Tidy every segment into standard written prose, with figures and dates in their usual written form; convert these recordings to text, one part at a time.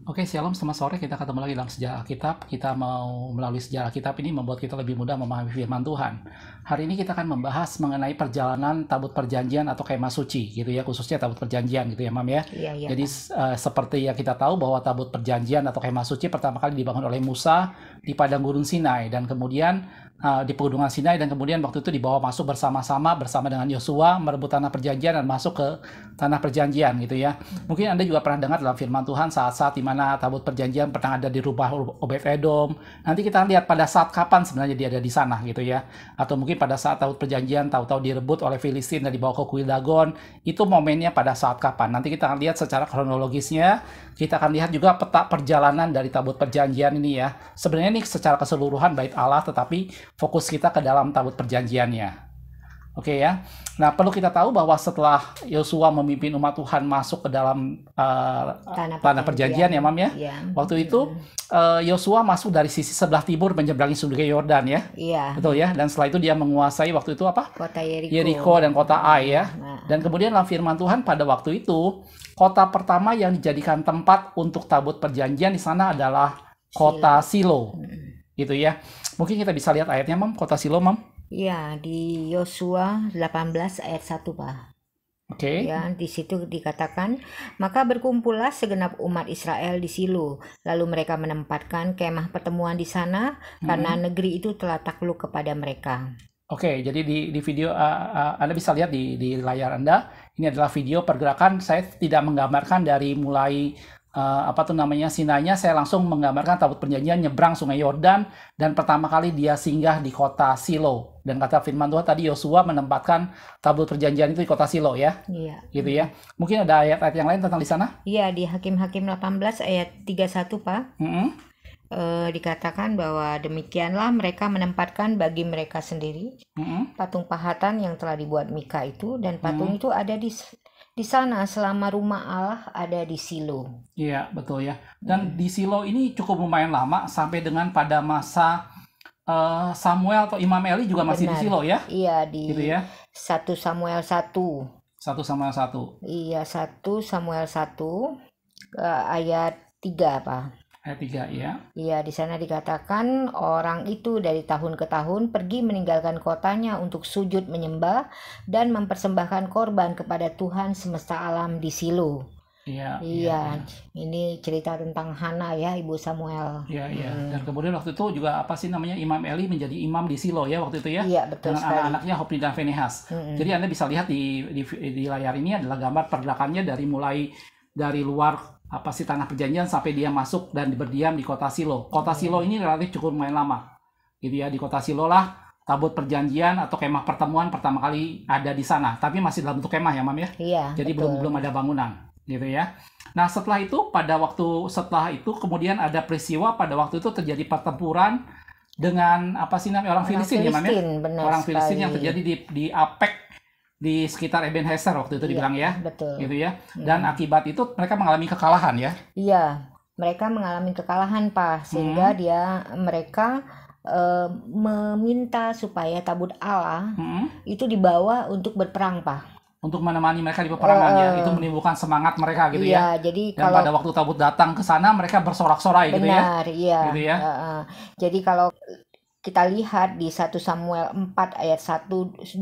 Oke, Shalom, selamat sore. Kita ketemu lagi dalam sejarah Alkitab. Kita mau melalui sejarah Alkitab ini membuat kita lebih mudah memahami firman Tuhan. Hari ini kita akan membahas mengenai perjalanan tabut perjanjian atau kemah suci, gitu ya, khususnya tabut perjanjian, gitu ya, Mam ya. Iya, Jadi seperti yang kita tahu bahwa tabut perjanjian atau kemah suci pertama kali dibangun oleh Musa di padang gurun Sinai, dan kemudian di pegunungan Sinai, dan kemudian waktu itu dibawa masuk bersama-sama dengan Yosua merebut tanah perjanjian dan masuk ke tanah perjanjian, gitu ya. Mungkin Anda juga pernah dengar dalam firman Tuhan saat-saat di mana tabut perjanjian pernah ada di rumah Obed-Edom. Nanti kita lihat pada saat kapan sebenarnya dia ada di sana, gitu ya. Atau mungkin pada saat tabut perjanjian tahu-tahu direbut oleh Filistin dan dibawa ke kuil Dagon. Itu momennya pada saat kapan. Nanti kita akan lihat secara kronologisnya. Kita akan lihat juga peta perjalanan dari tabut perjanjian ini ya. Sebenarnya ini secara keseluruhan bait Allah, tetapi fokus kita ke dalam tabut perjanjiannya. Oke ya. Nah, perlu kita tahu bahwa setelah Yosua memimpin umat Tuhan masuk ke dalam tanah perjanjian ya, Mam ya. Waktu itu Yosua masuk dari sisi sebelah timur menyeberangi sungai Yordan ya. Iya. Betul ya. Dan setelah itu dia menguasai waktu itu apa? Kota Yeriko. Yeriko dan kota Ai ya. Dan kemudian dalam firman Tuhan pada waktu itu, kota pertama yang dijadikan tempat untuk tabut perjanjian di sana adalah kota Silo. Gitu ya. Mungkin kita bisa lihat ayatnya, Mam, kota Silo, Mam. Iya, di Yosua 18 ayat 1, Pak. Oke. Ya, di situ dikatakan, maka berkumpullah segenap umat Israel di Silo, lalu mereka menempatkan kemah pertemuan di sana karena negeri itu telah takluk kepada mereka. Oke, jadi di video Anda bisa lihat di layar Anda, ini adalah video pergerakan. Saya tidak menggambarkan dari mulai Sinainya, saya langsung menggambarkan tabut perjanjian nyebrang sungai Yordan, dan pertama kali dia singgah di kota Silo. Dan kata firman Tuhan tadi, Yosua menempatkan tabut perjanjian itu di kota Silo ya. Iya. Gitu ya. Mungkin ada ayat-ayat yang lain tentang di sana? Iya, di Hakim-Hakim 18 ayat 31, Pak. Dikatakan bahwa demikianlah mereka menempatkan bagi mereka sendiri patung pahatan yang telah dibuat Mika itu, dan patung itu ada di sana selama rumah Allah ada di Silo. Iya, betul ya. Dan di Silo ini cukup lumayan lama, sampai dengan pada masa Samuel atau Imam Eli juga masih di Silo ya. Iya, di gitu ya. 1 Samuel 1. 1 Samuel 1. Iya, 1 Samuel 1 ayat 3, Pak. Ayat 3 ya. Iya, di sana dikatakan orang itu dari tahun ke tahun pergi meninggalkan kotanya untuk sujud menyembah dan mempersembahkan korban kepada Tuhan semesta alam di Silo. Iya. Ini cerita tentang Hana ya, Ibu Samuel. Iya. Dan kemudian waktu itu juga Imam Eli menjadi imam di Silo ya waktu itu ya. Iya, betul dengan sekali. anak-anaknya Hofni dan Finehas. Jadi Anda bisa lihat di layar ini adalah gambar pergerakannya dari luar tanah perjanjian sampai dia masuk dan berdiam di kota Silo. Kota Silo ini relatif cukup lumayan lama. Gitu ya, di kota Silo lah tabut perjanjian atau kemah pertemuan pertama kali ada di sana, tapi masih dalam bentuk kemah ya, Mam ya. Iya. Jadi belum ada bangunan, gitu ya. Nah, setelah itu kemudian ada peristiwa pada waktu itu terjadi pertempuran dengan orang Filistin ya, Mam ya. Orang Filistin yang terjadi di Apek, di sekitar Ebenezer waktu itu dibilang ya. Betul. Gitu ya. Dan akibat itu mereka mengalami kekalahan ya. Iya, mereka mengalami kekalahan, Pak, sehingga mereka meminta supaya tabut Allah itu dibawa untuk berperang, Pak. Untuk menemani mereka di peperangan ya, itu menimbulkan semangat mereka gitu ya. Jadi dan pada waktu tabut datang ke sana mereka bersorak-sorai gitu ya. Benar, iya. Gitu ya. Jadi kalau kita lihat di 1 Samuel 4 ayat 1-2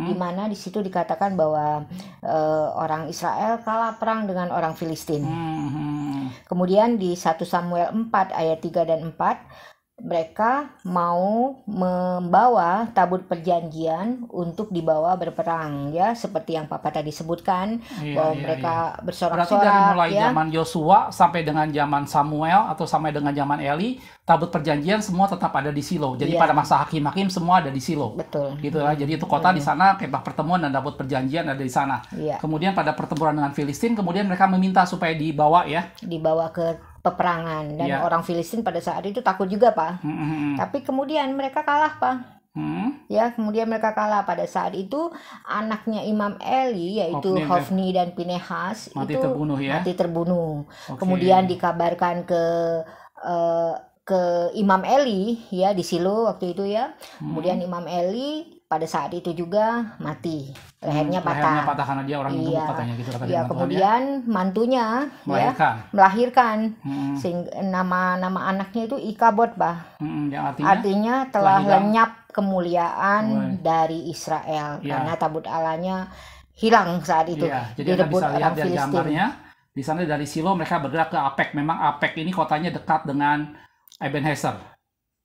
di mana di situ dikatakan bahwa orang Israel kalah perang dengan orang Filistin. Kemudian di 1 Samuel 4 ayat 3 dan 4 mereka mau membawa tabut perjanjian untuk dibawa berperang ya, seperti yang Papa tadi sebutkan, bahwa mereka bersorak-sorak. Berarti dari mulai zaman Yosua sampai dengan zaman Samuel atau sampai dengan zaman Eli, tabut perjanjian semua tetap ada di Silo. Jadi pada masa hakim-hakim semua ada di Silo. Betul. Gitu ya. Jadi itu kota di sana, kemah pertemuan dan tabut perjanjian ada di sana. Kemudian pada pertempuran dengan Filistin, kemudian mereka meminta supaya dibawa ke peperangan, dan orang Filistin pada saat itu takut juga, Pak. Tapi kemudian mereka kalah, Pak. Kemudian mereka kalah. Pada saat itu anaknya Imam Eli yaitu Hofni dan Pinehas mati terbunuh. Kemudian dikabarkan ke Imam Eli ya di Silo waktu itu ya. Kemudian Imam Eli pada saat itu juga mati, lehernya Lehernya patah. patah karena dia orang gemuk Iya, katanya gitu kata ya firman Tuhan ya. kemudian mantunya ya Melahirkan. melahirkan, Mm-mm. sehingga nama anaknya itu Ikabod, Bah. Yang artinya Artinya telah hilang. lenyap kemuliaan Oh. dari Israel, Iya. karena tabut Allahnya hilang saat itu, Iya, jadi Anda direbut bisa lihat orang dari Filistin. gambarnya. Di sana dari Silo mereka bergerak ke Apek. Memang Apek ini kotanya dekat dengan Ebenezer,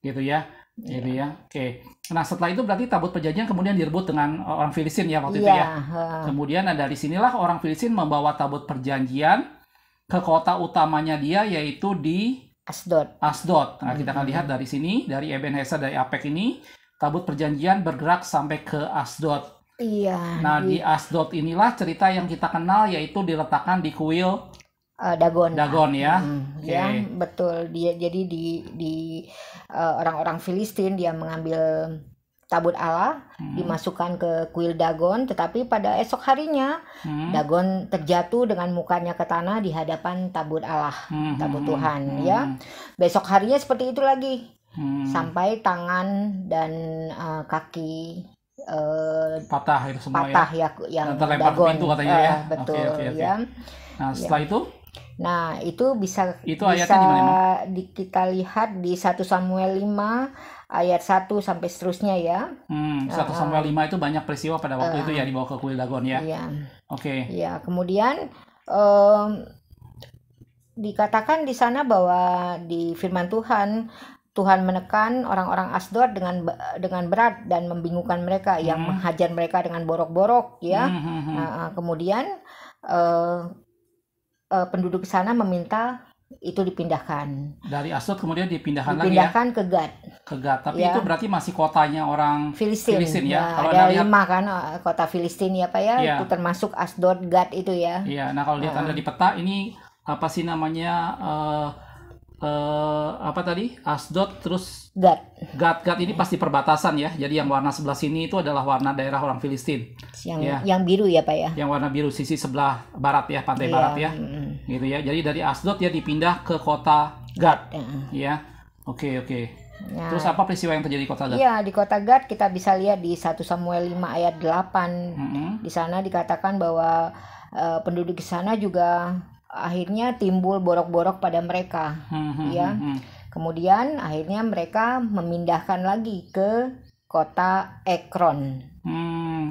gitu ya. Gitu ya. Oke. Nah, setelah itu berarti tabut perjanjian kemudian direbut dengan orang Filistin ya waktu itu Iya, ya. Kemudian dari sinilah orang Filistin membawa tabut perjanjian ke kota utamanya dia, yaitu di Asdod. Nah, kita akan lihat dari sini, dari Ebenezer, dari Apek ini, tabut perjanjian bergerak sampai ke Asdod. Iya, Nah, di Asdod inilah cerita yang kita kenal, yaitu diletakkan di kuil Dagon. Dagon ya. Oke. Ya, betul. Jadi di orang-orang Filistin dia mengambil tabut Allah, dimasukkan ke kuil Dagon, tetapi pada esok harinya Dagon terjatuh dengan mukanya ke tanah di hadapan tabut Allah, tabut Tuhan ya. Besok harinya seperti itu lagi. Sampai tangan dan kaki patah itu semua patah ya, yang terlempar ke pintu katanya ya. Betul. Oke. Ya. Nah, setelah itu itu bisa ayatnya di mana, kita lihat di 1 Samuel 5 ayat 1 sampai seterusnya ya. 1 Samuel 5 itu banyak peristiwa pada waktu itu ya, dibawa ke kuil Dagon ya. Iya. Oke. Ya, kemudian dikatakan di sana bahwa di firman Tuhan menekan orang-orang Asdod dengan berat dan membingungkan mereka, yang menghajar mereka dengan borok-borok ya. Kemudian penduduk sana meminta itu dipindahkan. Dari Asdod kemudian dipindahkan lagi ya. Dipindahkan ke Gad. Ke Gad, tapi Ya. itu berarti masih kotanya orang Filistin ya. Kalau ada 5 kan kota Filistin ya Pak ya. Iya. Itu termasuk Asdod, Gad itu ya. Iya, nah kalau lihat Anda di peta ini apa sih namanya apa tadi? Asdod terus Gad. Gad ini pasti perbatasan ya. Jadi yang warna sebelah sini itu adalah warna daerah orang Filistin. Yang biru ya Pak ya. Yang warna biru sisi sebelah barat ya, pantai barat ya. Gitu ya. Jadi dari Asdod ya dipindah ke kota Gad. Ya. Oke. Ya. Terus apa peristiwa yang terjadi di kota Gad? Iya, di kota Gad kita bisa lihat di 1 Samuel 5 ayat 8. Di sana dikatakan bahwa penduduk di sana juga akhirnya timbul borok-borok pada mereka. Ya. Kemudian akhirnya mereka memindahkan lagi ke kota Ekron.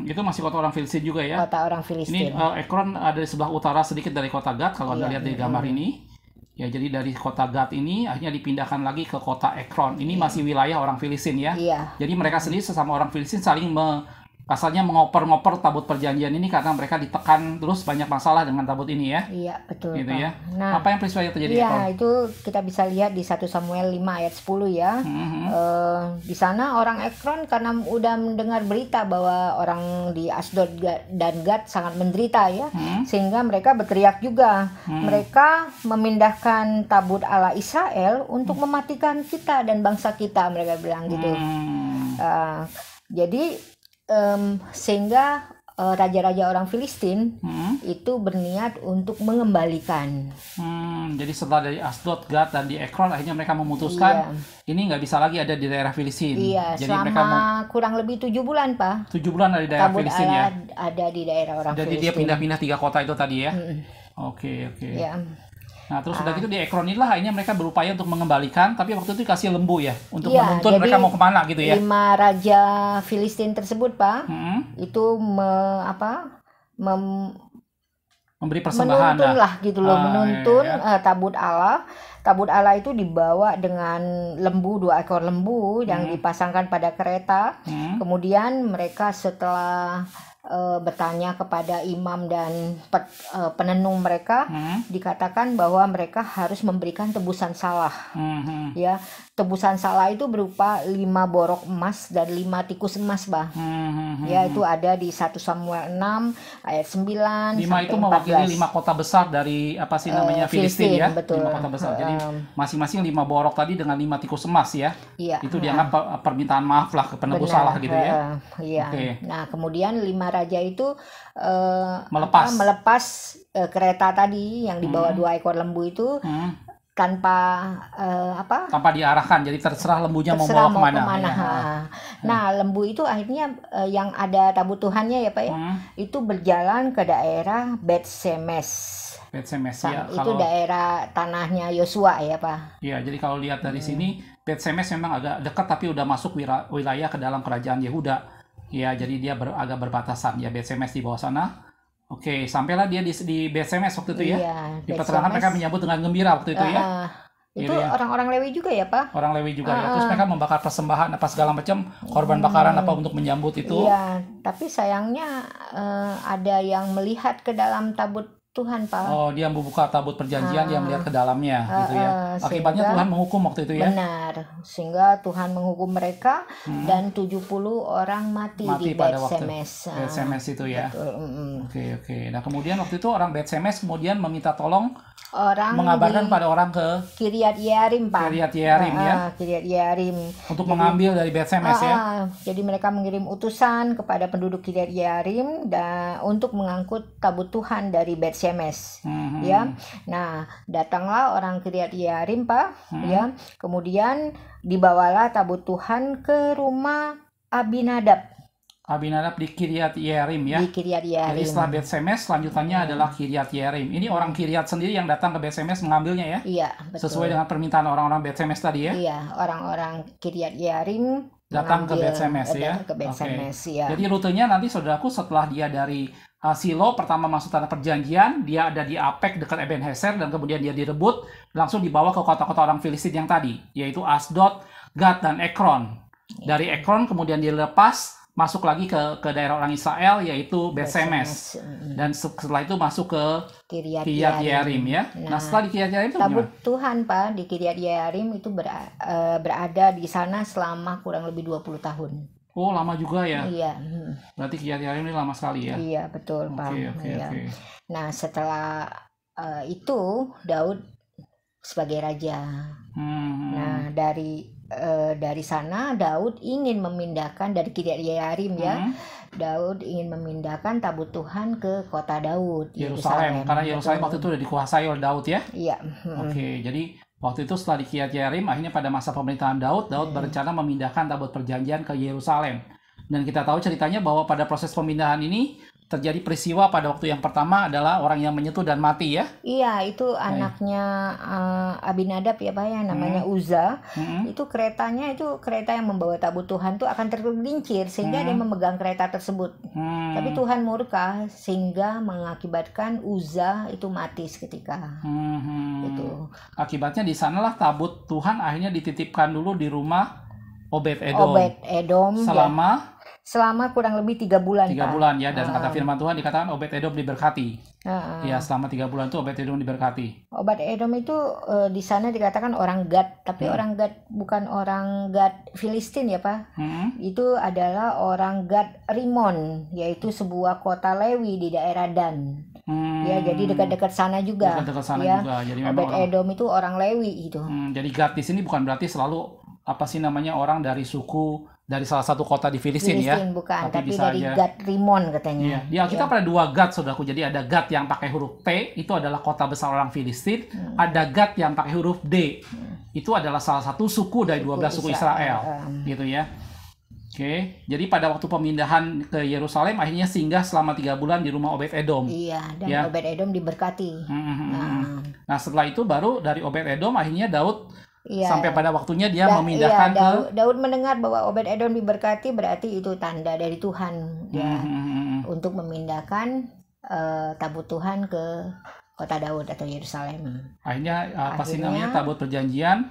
Itu masih kota orang Filistin juga ya? Kota orang Filistin. Ini Ekron ada di sebelah utara sedikit dari kota Gad kalau Anda lihat di gambar ini. Ya, jadi dari kota Gad ini akhirnya dipindahkan lagi ke kota Ekron. Ini masih wilayah orang Filistin ya. Iya. Jadi mereka sendiri sesama orang Filistin saling kasarnya mengoper-ngoper tabut perjanjian ini karena mereka ditekan terus banyak masalah dengan tabut ini ya. Iya, betul. Gitu Pak. ya. Nah, apa yang peristiwa yang terjadi? Iya, itu kita bisa lihat di 1 Samuel 5 ayat 10 ya. Di sana orang Ekron karena udah mendengar berita bahwa orang di Asdod dan Gad sangat menderita ya, sehingga mereka berteriak juga. Mereka memindahkan tabut Allah Israel untuk mematikan kita dan bangsa kita, mereka bilang gitu. Jadi sehingga raja-raja orang Filistin itu berniat untuk mengembalikan. Jadi setelah dari Asdod, Gad, dan di Ekron akhirnya mereka memutuskan ini nggak bisa lagi ada di daerah Filistin. Iya, jadi selama mereka kurang lebih 7 bulan Pak. 7 bulan ada di daerah Tabut Filistin Allah ya. ada di daerah orang Jadi Filistin. dia pindah-pindah 3 kota itu tadi ya. Oke. Ya. Nah, terus udah gitu di Ekron inilah akhirnya mereka berupaya untuk mengembalikan, tapi waktu itu dikasih lembu ya, untuk menuntun mereka mau kemana gitu ya. 5 raja Filistin tersebut Pak, itu memberi persembahan menuntun lah gitu loh, menuntun iya. tabut Allah. Tabut Allah itu dibawa dengan lembu, 2 ekor lembu yang dipasangkan pada kereta. Kemudian mereka setelah bertanya kepada imam dan penenung mereka, dikatakan bahwa mereka harus memberikan tebusan salah. Ya, tebusan salah itu berupa 5 borok emas dan 5 tikus emas, Bah. Ya, itu ada di 1 Samuel 6 ayat 9 5 sampai itu mewakili 14. 5 kota besar dari apa sih namanya Filistin ya. Betul. 5 kota besar. Jadi masing-masing 5 borok tadi dengan 5 tikus emas ya. Iya. Itu dianggap permintaan maaf lah ke penebus salah gitu ya. Iya. Oke. Nah, kemudian 5 raja itu Melepas kereta tadi yang dibawa 2 ekor lembu itu. tanpa Tanpa diarahkan, jadi terserah lembunya mau terserah bawa mau kemana. kemana. Ya. Nah, lembu itu akhirnya yang ada tabut Tuhannya ya Pak ya, itu berjalan ke daerah Bet-Shemesh. Bet-Shemesh ya. Itu daerah tanahnya Yosua ya Pak. Ya, jadi kalau lihat dari sini, Bet-Shemesh memang agak dekat tapi udah masuk wilayah ke dalam kerajaan Yehuda. Ya, jadi dia agak berbatasan ya, Bet-Shemesh di bawah sana. Oke, sampailah dia di Bet-Shemesh waktu itu ya. Iya, Diperterangkan mereka menyambut dengan gembira waktu itu ya. Itu orang-orang Lewi juga ya Pak? Orang Lewi juga ya. Terus mereka membakar persembahan apa segala macam, korban bakaran apa untuk menyambut itu. Iya, tapi sayangnya ada yang melihat ke dalam tabut Tuhan Pak. Oh, dia membuka tabut perjanjian, dia melihat ke dalamnya gitu ya. Akibatnya sehingga- Tuhan menghukum waktu itu ya. Benar, sehingga Tuhan menghukum mereka dan 70 orang mati di Pada waktu Bet-Shemesh. Bet-Shemesh itu ya. Betul, Oke. Nah, kemudian waktu itu orang Bet-Shemesh kemudian meminta tolong orang mengabarkan di pada orang ke Kiryat Yearim Pak. Kiryat Yearim ya, Kiryat Yearim. untuk mengambil dari Bet-Shemesh ya. Jadi mereka mengirim utusan kepada penduduk Kiryat Yearim untuk mengangkut tabut Tuhan dari Bet-Shemesh. Ya, nah datanglah orang Kiryat Yearim Pak. Ya, kemudian dibawalah tabut Tuhan ke rumah Abinadab. Abinadab di Kiryat Yearim ya. Di Kiryat Yearim. Jadi setelah Bet-Shemesh selanjutnya adalah Kiryat Yearim. Ini orang Kiryat sendiri yang datang ke Bet-Shemesh mengambilnya ya. Iya, betul. Sesuai dengan permintaan orang-orang Bet-Shemesh tadi ya. Iya, orang-orang Kiryat Yearim Datang ke Bet-Shemesh ya. Ke Bet-Shemesh ya. Jadi rutenya nanti saudaraku setelah dia dari Silo pertama masuk tanah perjanjian, dia ada di Apek dekat Ebenezer dan kemudian dia direbut langsung dibawa ke kota-kota orang Filistin yang tadi, yaitu Asdod, Gad dan Ekron. Dari Ekron kemudian dilepas masuk lagi ke daerah orang Israel yaitu Bet-Shemesh. Dan setelah itu masuk ke Kiryat Yearim ya. Nah, setelah di Kiryat Yearim itu tabut Tuhan Pak di Kiryat Yearim itu berada di sana selama kurang lebih 20 tahun. Oh, lama juga ya. Iya. Berarti Kiryat Yearim ini lama sekali ya. Iya, betul Pak. Oke. Nah, setelah itu Daud sebagai raja. Nah, dari sana Daud ingin memindahkan dari Kiryat Yearim ya. Daud ingin memindahkan tabut Tuhan ke kota Daud, Yerusalem. Karena Yerusalem waktu itu sudah dikuasai oleh Daud ya. Iya. Oke, jadi waktu itu setelah di Kiryat Yearim, akhirnya pada masa pemerintahan Daud berencana memindahkan tabut perjanjian ke Yerusalem. Dan kita tahu ceritanya bahwa pada proses pemindahan ini terjadi peristiwa pada waktu yang pertama adalah orang yang menyentuh dan mati ya. Iya, itu anaknya Abinadab ya Pak ya, namanya Uza. Itu kereta yang membawa tabut Tuhan tuh akan tergelincir sehingga dia memegang kereta tersebut. Tapi Tuhan murka sehingga mengakibatkan Uza itu mati seketika. Itu. Akibatnya di sanalah tabut Tuhan akhirnya dititipkan dulu di rumah Obed-Edom. Selama kurang lebih 3 bulan. 3 bulan ya, dan kata firman Tuhan dikatakan Obed-Edom diberkati. Ya, selama 3 bulan itu Obed-Edom diberkati. Obed-Edom itu di sana dikatakan orang Gad, tapi orang Gad bukan orang Gad Filistin ya Pak. Itu adalah orang Gad Rimon, yaitu sebuah kota Lewi di daerah Dan. Ya, jadi dekat-dekat sana juga. Dekat-dekat sana ya. juga. Jadi memang Obed-Edom itu orang Lewi itu. Jadi Gad di sini bukan berarti selalu orang dari suku dari salah satu kota di Filistin ya. Bukan, tapi dari Gad Rimon katanya. Iya, kita pada 2 Gad saudaraku. Jadi ada Gad yang pakai huruf T, itu adalah kota besar orang Filistin. Ada Gad yang pakai huruf D. Itu adalah salah satu suku dari 12 suku Israel. Gitu ya. Oke, jadi pada waktu pemindahan ke Yerusalem akhirnya singgah selama 3 bulan di rumah Obed-Edom. Iya, dan Obed-Edom diberkati. Nah, setelah itu baru dari Obed-Edom akhirnya Daud sampai pada waktunya dia memindahkan Daud mendengar bahwa Obed-Edom diberkati, berarti itu tanda dari Tuhan ya, untuk memindahkan tabut Tuhan ke kota Daud atau Yerusalem. Akhirnya tabut perjanjian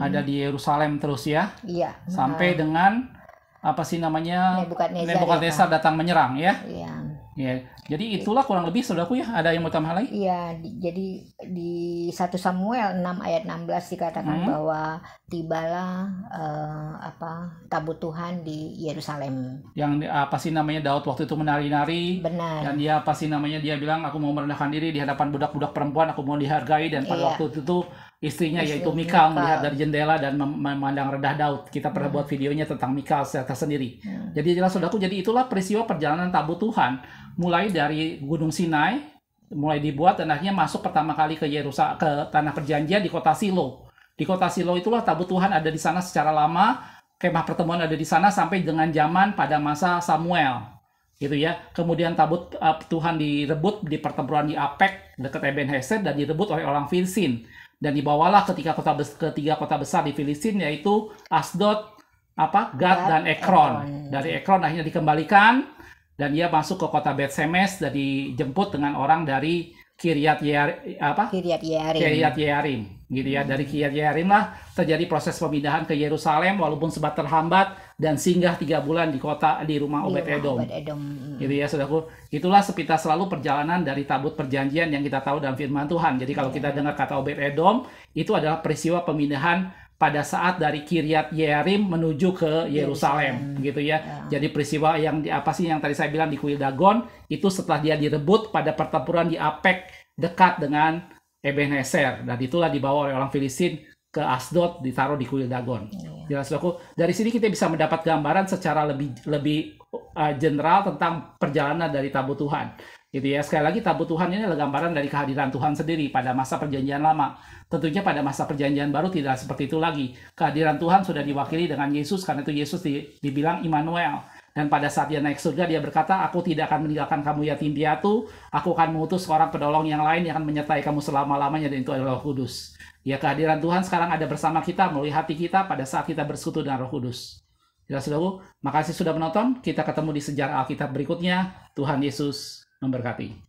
ada di Yerusalem terus ya. Iya. Sampai dengan Nebukadnezar datang menyerang ya. Iya. Ya, jadi itulah kurang lebih saudaraku ya. Ada yang mau tambah lagi? Iya, jadi di 1 Samuel 6 ayat 16 dikatakan bahwa tibalah tabut Tuhan di Yerusalem. Yang Daud waktu itu menari-nari. Benar. Dan dia dia bilang aku mau merendahkan diri di hadapan budak-budak perempuan, aku mau dihargai, dan pada waktu itu istrinya yaitu Mikal melihat dari jendela dan memandang rendah Daud. Kita pernah buat videonya tentang Mikal secara tersendiri. Jadi jelas saudaraku, jadi itulah peristiwa perjalanan tabut Tuhan mulai dari Gunung Sinai mulai dibuat dan akhirnya masuk pertama kali ke Yerusalem, ke tanah perjanjian di kota Silo. Di kota Silo itulah tabut Tuhan ada di sana secara lama, kemah pertemuan ada di sana sampai dengan zaman pada masa Samuel, gitu ya. Kemudian tabut Tuhan direbut di pertempuran di Apek dekat Ebenezer dan direbut oleh orang Filistin. Dan dibawalah ketiga kota besar di Filistin, yaitu Asdod, Gad dan Ekron. Dari Ekron akhirnya dikembalikan dan dia masuk ke kota Bet-Semes dan dijemput dengan orang dari Kiryat Yearim, gitu ya. Dari Kiryat Yearim lah terjadi proses pemindahan ke Yerusalem walaupun sempat terhambat dan singgah 3 bulan di rumah Obed-Edom. Gitu ya, saudaraku. Itulah sepintas selalu perjalanan dari tabut perjanjian yang kita tahu dalam firman Tuhan. Jadi kalau kita dengar kata Obed-Edom, itu adalah peristiwa pemindahan pada saat dari Kiryat Yearim menuju ke Yerusalem, gitu ya. Jadi peristiwa yang yang tadi saya bilang di kuil Dagon itu setelah dia direbut pada pertempuran di Apek dekat dengan Ebenezer, dan itulah dibawa oleh orang Filistin ke Asdod, ditaruh di kuil Dagon. Jelas, saudaraku. Dari sini kita bisa mendapat gambaran secara lebih general tentang perjalanan dari tabut Tuhan. Gitu ya. Sekali lagi, tabut Tuhan ini adalah gambaran dari kehadiran Tuhan sendiri pada masa perjanjian lama. Tentunya pada masa perjanjian baru tidak seperti itu lagi. Kehadiran Tuhan sudah diwakili dengan Yesus, karena itu Yesus dibilang Immanuel. Dan pada saat dia naik surga, dia berkata, aku tidak akan meninggalkan kamu yatim piatu, aku akan mengutus seorang penolong yang lain yang akan menyertai kamu selama-lamanya, dan itu adalah Roh Kudus. Ya, kehadiran Tuhan sekarang ada bersama kita, melalui hati kita pada saat kita bersekutu dengan Roh Kudus. Ya, saudaraku, makasih sudah menonton. Kita ketemu di sejarah Alkitab berikutnya. Tuhan Yesus memberkati.